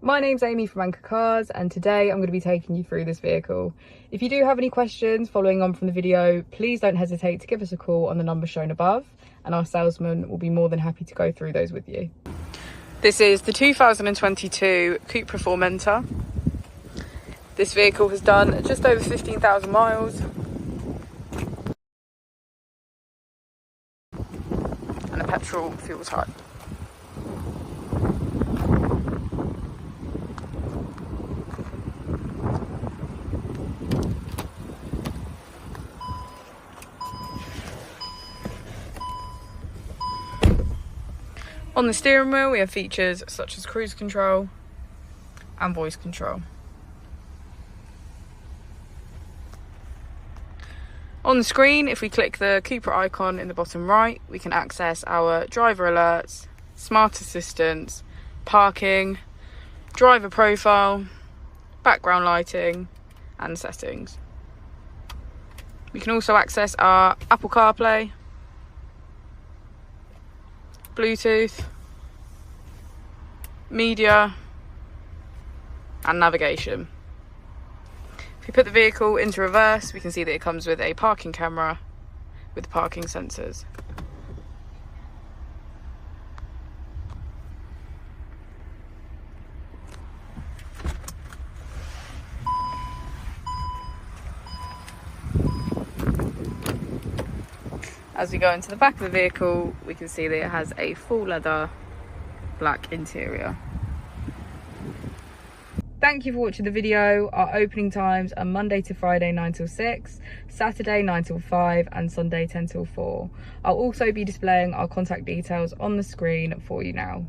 My name's Amy from Anchor Cars, and today I'm going to be taking you through this vehicle. If you do have any questions following on from the video, please don't hesitate to give us a call on the number shown above, and our salesman will be more than happy to go through those with you. This is the 2022 Cupra Formentor. This vehicle has done just over 15,000 miles and a petrol fuel type. On the steering wheel we have features such as cruise control and voice control. On the screen, if we click the Cupra icon in the bottom right, we can access our driver alerts, smart assistance, parking, driver profile, background lighting and settings. We can also access our Apple CarPlay, Bluetooth, media and navigation. If we put the vehicle into reverse, we can see that it comes with a parking camera with parking sensors. As we go into the back of the vehicle, we can see that it has a full leather black interior. Thank you for watching the video. Our opening times are Monday to Friday 9 till 6, Saturday 9 till 5 and Sunday 10 till 4. I'll also be displaying our contact details on the screen for you now.